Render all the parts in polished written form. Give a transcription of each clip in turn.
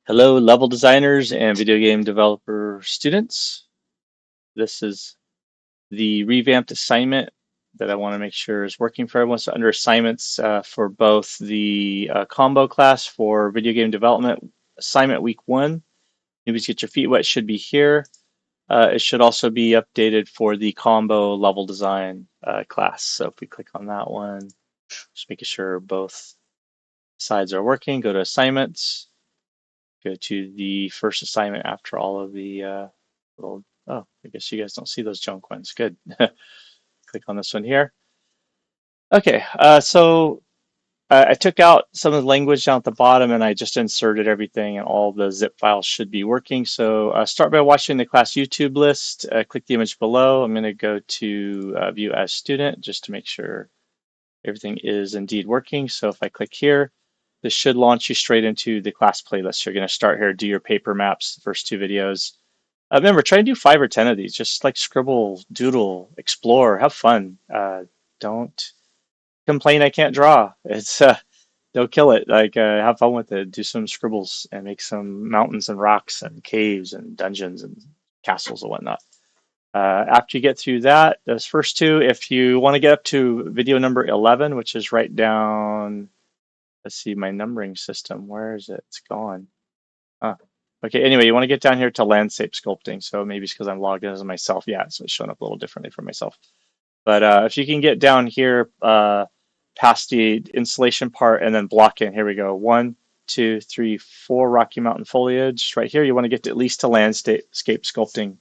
Hello, level designers and video game developer students. This is the revamped assignment that I want to make sure is working for everyone. So under assignments for both the combo class for video game development assignment week 1, newbies get your feet wet should be here. It should also be updated for the combo level design class. So if we click on that one, just making sure both sides are working, go to assignments. Go to the first assignment after all of the little, oh, I guess you guys don't see those junk ones. Good. Click on this one here. Okay, so I took out some of the language down at the bottom and I just inserted everything and all the zip files should be working. So start by watching the class YouTube list. Click the image below. I'm going to go to view as student just to make sure everything is indeed working. So if I click here, this should launch you straight into the class playlist. You're going to start here, do your paper maps, the first 2 videos. Remember, try to do 5 or 10 of these. Just like scribble, doodle, explore, have fun. Don't complain I can't draw. It's don't kill it. Like have fun with it. Do some scribbles and make some mountains and rocks and caves and dungeons and castles and whatnot. After you get through that, those first 2, if you want to get up to video number 11, which is right down, let's see my numbering system. Where is it? It's gone. Huh. Okay, anyway, you want to get down here to landscape sculpting. So maybe it's because I'm logged in as myself. Yeah, so it's showing up a little differently for myself. But if you can get down here past the installation part and then block in, here we go. 1, 2, 3, 4 Rocky Mountain foliage. Right here, you want to get to at least to landscape sculpting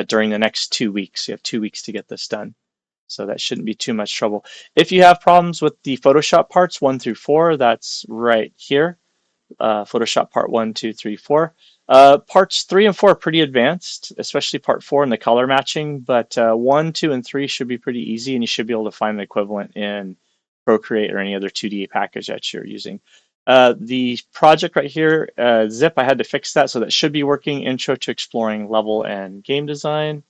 during the next 2 weeks. You have 2 weeks to get this done. So that shouldn't be too much trouble. If you have problems with the Photoshop parts 1 through 4, that's right here. Photoshop part 1, 2, 3, 4. Parts 3 and 4 are pretty advanced, especially part 4 and the color matching, but 1, 2, and 3 should be pretty easy, and you should be able to find the equivalent in Procreate or any other 2D package that you're using. The project right here, Zip, I had to fix that, so that should be working. Intro to Exploring Level and Game Design.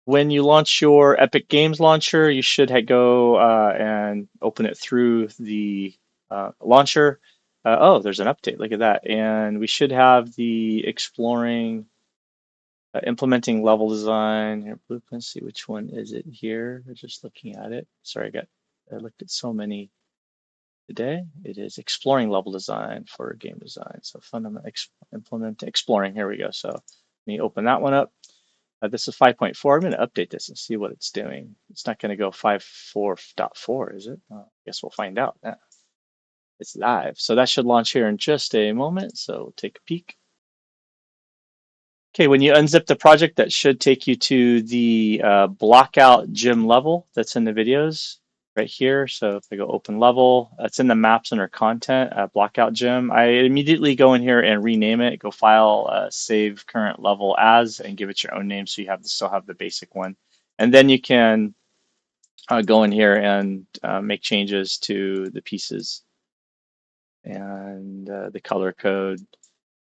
When you launch your Epic Games launcher, you should go and open it through the launcher. Oh, there's an update. Look at that. And we should have the exploring, implementing level design. Here, let's see which one is it here. We're just looking at it. Sorry, I looked at so many today. It is exploring level design for game design. So fundamental implement exploring. Here we go. So let me open that one up. This is 5.4. I'm going to update this and see what it's doing. It's not going to go 5.4.4, is it? I guess we'll find out. It's live. So that should launch here in just a moment. So we'll take a peek. Okay, when you unzip the project, that should take you to the blockout gym level that's in the videos right here. So if I go open level, it's in the maps under content, blockout gym. I immediately go in here and rename it, go file, save current level as, and give it your own name so you have to still have the basic one. And then you can go in here and make changes to the pieces and the color code.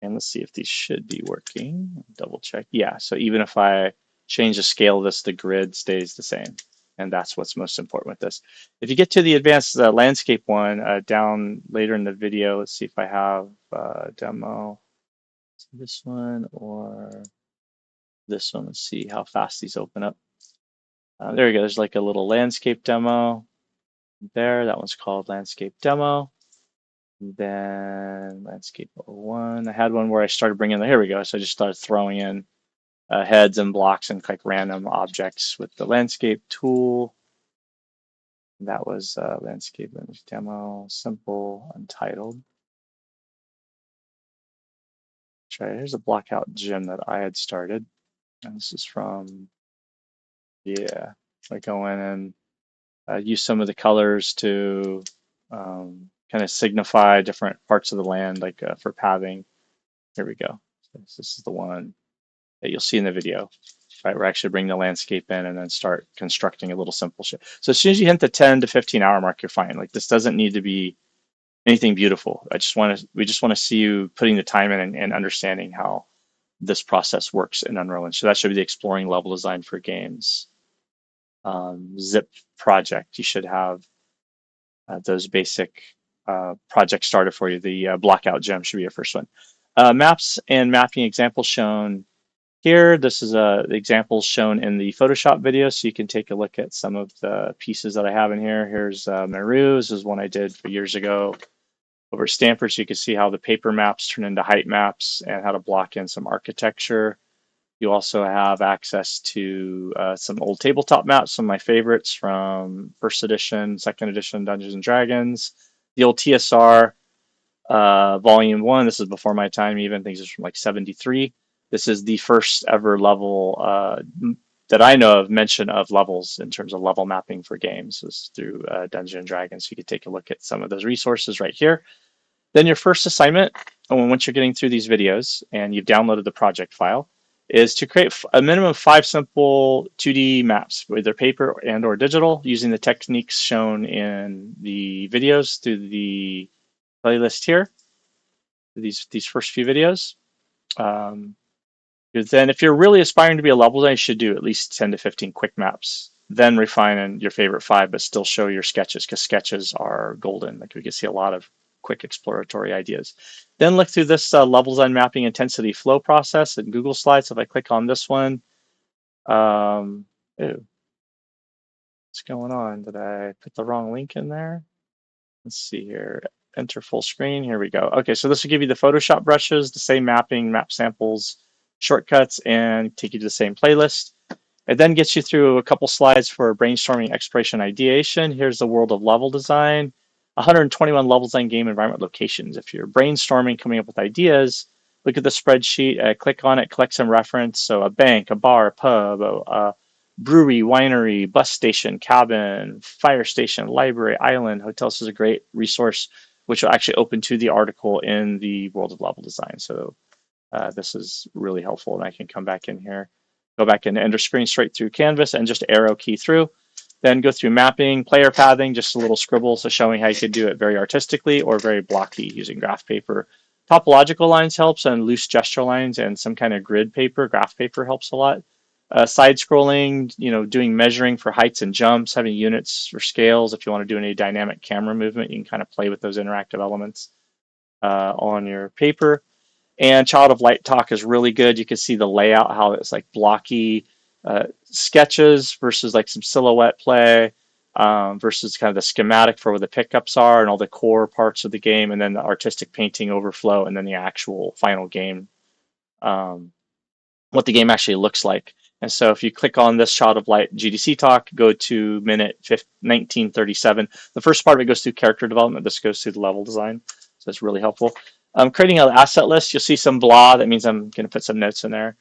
And let's see if these should be working. Double check. Yeah, so even if I change the scale of this, the grid stays the same. And that's what's most important with this. If you get to the advanced landscape one down later in the video, let's see if I have a demo. This one or this one. Let's see how fast these open up. There we go. There's like a little landscape demo there. That one's called landscape demo. Then landscape 01. I had one where I started bringing here we go. So I just started throwing in heads and blocks and like random objects with the landscape tool. That was landscape image demo, simple, untitled. Here's a blockout gym that I had started. And this is from, yeah, I go in and use some of the colors to kind of signify different parts of the land, like for pathing. Here we go. So this is the one that you'll see in the video, right? We're actually bring the landscape in and then start constructing a little simple shit. So as soon as you hit the 10 to 15 hour mark, you're fine. Like this doesn't need to be anything beautiful. We just want to see you putting the time in and understanding how this process works in Unreal. And so that should be the exploring level design for games. Zip project, you should have those basic projects started for you. The blockout gem should be your first one. Maps and mapping examples shown here. This is the examples shown in the Photoshop video, so you can take a look at some of the pieces that I have in here. Here's Meru. This is one I did for years ago over at Stanford, so you can see how the paper maps turn into height maps and how to block in some architecture. You also have access to some old tabletop maps, some of my favorites from first edition, second edition Dungeons and Dragons, the old TSR volume 1. This is before my time even. I think this is from like 73. This is the first ever level that I know of mention of levels in terms of level mapping for games was through Dungeons and Dragons. So you could take a look at some of those resources right here. Then your first assignment, once you're getting through these videos and you've downloaded the project file, is to create a minimum of 5 simple 2D maps, either paper and or digital, using the techniques shown in the videos through the playlist here. These first few videos. Then if you're really aspiring to be a level designer, you should do at least 10 to 15 quick maps. Then refine in your favorite 5, but still show your sketches, because sketches are golden. Like we can see a lot of quick exploratory ideas. Then look through this level design mapping intensity flow process in Google Slides. If I click on this one, what's going on? Did I put the wrong link in there? Let's see here. Enter full screen. Here we go. Okay, so this will give you the Photoshop brushes, the same mapping, map samples, shortcuts, and take you to the same playlist. It then gets you through a couple slides for brainstorming, exploration, ideation. Here's the world of level design. 121 level design game environment locations. If you're brainstorming, coming up with ideas, look at the spreadsheet, click on it, collect some reference. So a bank, a bar, a pub, a brewery, winery, bus station, cabin, fire station, library, island, hotels is a great resource, which will actually open to the article in the world of level design. So this is really helpful, and I can come back in here, go back and enter screen straight through Canvas and just arrow key through. Then go through mapping, player pathing, just a little scribble, so showing how you could do it very artistically or very blocky using graph paper. Topological lines helps, and loose gesture lines and some kind of grid paper, graph paper helps a lot. Side scrolling, doing measuring for heights and jumps, having units or scales. If you want to do any dynamic camera movement, you can kind of play with those interactive elements on your paper. And Child of Light Talk is really good. You can see the layout, how it's like blocky sketches versus like some silhouette play versus kind of the schematic for where the pickups are and all the core parts of the game, and then the artistic painting overflow, and then the actual final game, what the game actually looks like. And so if you click on this Child of Light GDC talk, go to minute 1937. The first part of it goes through character development. This goes through the level design. So it's really helpful. Creating an asset list, you'll see some blah. That means I'm going to put some notes in there.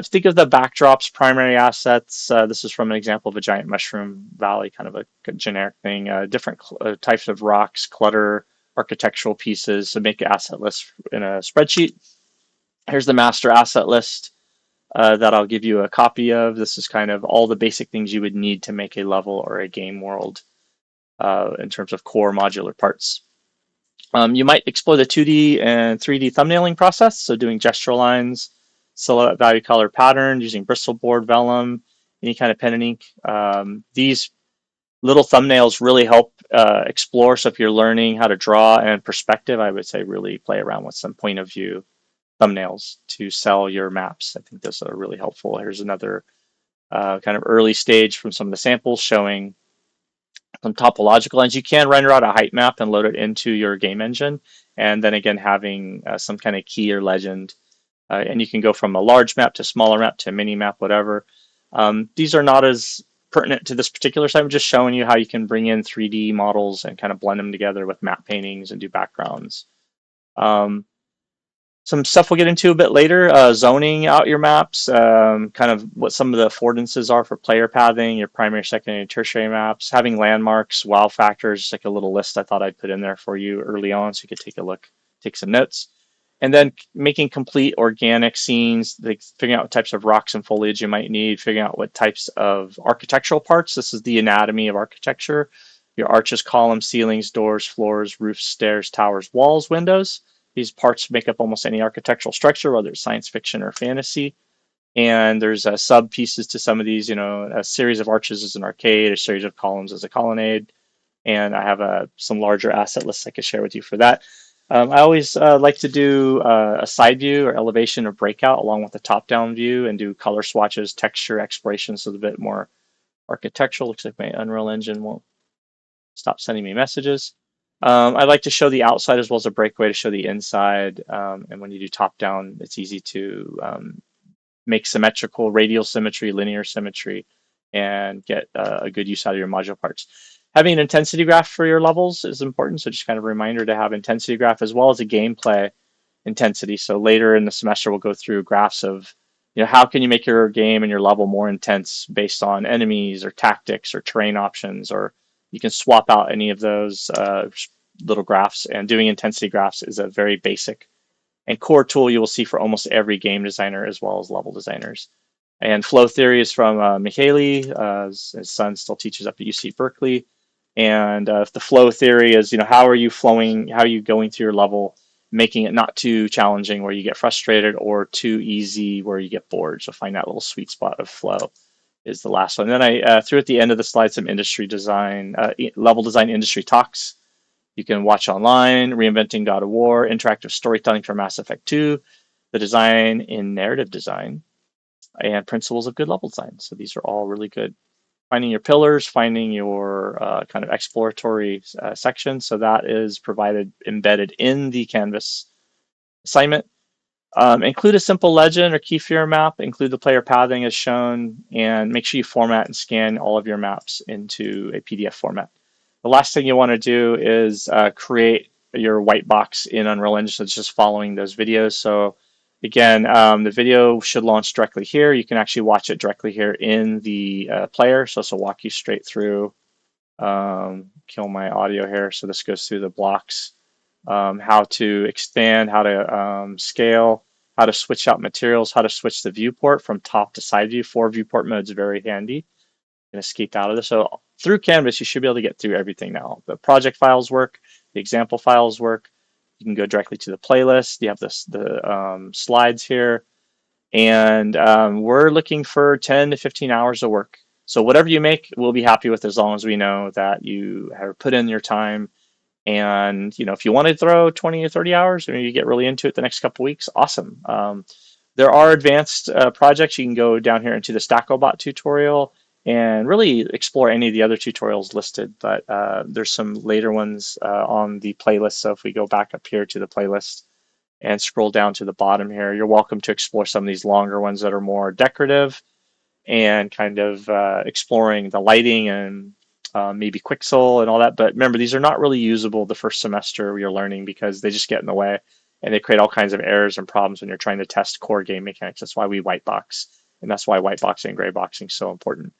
Think of the backdrops, primary assets. This is from an example of a giant mushroom valley, kind of a generic thing. Different types of rocks, clutter, architectural pieces. So make an asset list in a spreadsheet. Here's the master asset list that I'll give you a copy of. This is kind of all the basic things you would need to make a level or a game world in terms of core modular parts. You might explore the 2D and 3D thumbnailing process, so doing gesture lines, silhouette value color pattern, using Bristol board, vellum, any kind of pen and ink. These little thumbnails really help explore. So if you're learning how to draw and perspective, I would say really play around with some point of view thumbnails to sell your maps. I think those are really helpful. Here's another kind of early stage from some of the samples showing some topological lines. You can render out a height map and load it into your game engine, and then again having some kind of key or legend. And you can go from a large map to smaller map to a mini map, whatever. These are not as pertinent to this particular site. I'm just showing you how you can bring in 3D models and kind of blend them together with map paintings and do backgrounds. Some stuff we'll get into a bit later, zoning out your maps, kind of what some of the affordances are for player pathing, your primary, secondary, tertiary maps, having landmarks, wow factors, like a little list I thought I'd put in there for you early on so you could take a look, take some notes. And then making complete organic scenes, like figuring out what types of rocks and foliage you might need, figuring out what types of architectural parts. This is the anatomy of architecture. Your arches, columns, ceilings, doors, floors, roofs, stairs, towers, walls, windows. These parts make up almost any architectural structure, whether it's science fiction or fantasy. And there's sub pieces to some of these, a series of arches as an arcade, a series of columns as a colonnade. And I have some larger asset lists I could share with you for that. I always like to do a side view or elevation or breakout along with the top-down view and do color swatches, texture exploration, so it's a bit more architectural. Looks like my Unreal Engine won't stop sending me messages. I like to show the outside as well as a breakaway to show the inside. And when you do top-down, it's easy to make symmetrical, radial symmetry, linear symmetry, and get a good use out of your module parts. Having an intensity graph for your levels is important. So just kind of a reminder to have intensity graph as well as a gameplay intensity. So later in the semester, we'll go through graphs of, how can you make your game and your level more intense based on enemies or tactics or terrain options, or you can swap out any of those little graphs. And doing intensity graphs is a very basic and core tool you will see for almost every game designer as well as level designers. And flow theory is from Mihaly. His son still teaches up at UC Berkeley. And the flow theory is, how are you flowing? How are you going through your level, making it not too challenging where you get frustrated or too easy where you get bored. So find that little sweet spot of flow is the last one. And then I threw at the end of the slide some industry design, level design industry talks you can watch online, Reinventing God of War, Interactive Storytelling for Mass Effect 2, The Design in Narrative Design, and Principles of Good Level Design. So these are all really good. Finding your pillars, finding your kind of exploratory section. So that is provided embedded in the Canvas assignment. Include a simple legend or key feature map, include the player pathing as shown, and make sure you format and scan all of your maps into a PDF format. The last thing you want to do is create your white box in Unreal Engine. So it's just following those videos. So again, the video should launch directly here. You can actually watch it directly here in the player. So this will walk you straight through. Kill my audio here. So this goes through the blocks. How to expand, how to scale, how to switch out materials, how to switch the viewport from top to side view. 4 viewport modes very handy. And escape out of this. So through Canvas, you should be able to get through everything now. The project files work, the example files work. You can go directly to the playlist. You have the slides here. And we're looking for 10 to 15 hours of work. So whatever you make, we'll be happy with as long as we know that you have put in your time. And if you want to throw 20 or 30 hours, or you get really into it the next couple weeks, awesome. There are advanced projects. You can go down here into the StackObot tutorial and really explore any of the other tutorials listed. But there's some later ones on the playlist. So if we go back up here to the playlist and scroll down to the bottom here, you're welcome to explore some of these longer ones that are more decorative and kind of exploring the lighting and maybe Quixel and all that. But remember, these are not really usable the first semester you're learning because they just get in the way and they create all kinds of errors and problems when you're trying to test core game mechanics. That's why we white box, and that's why white boxing and gray boxing is so important.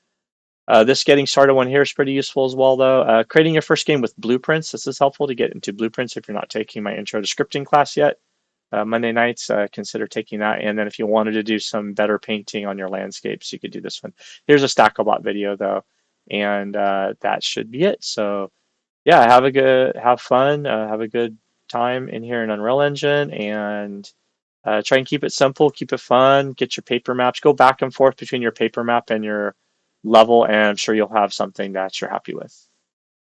This getting started one here is pretty useful as well, though. Creating your first game with blueprints. This is helpful to get into blueprints if you're not taking my intro to scripting class yet. Monday nights, consider taking that. And then if you wanted to do some better painting on your landscapes, you could do this one. Here's a StackObot video though, and that should be it. So yeah, have fun, have a good time in here in Unreal Engine, and try and keep it simple, keep it fun, get your paper maps, go back and forth between your paper map and your level, and I'm sure you'll have something that you're happy with.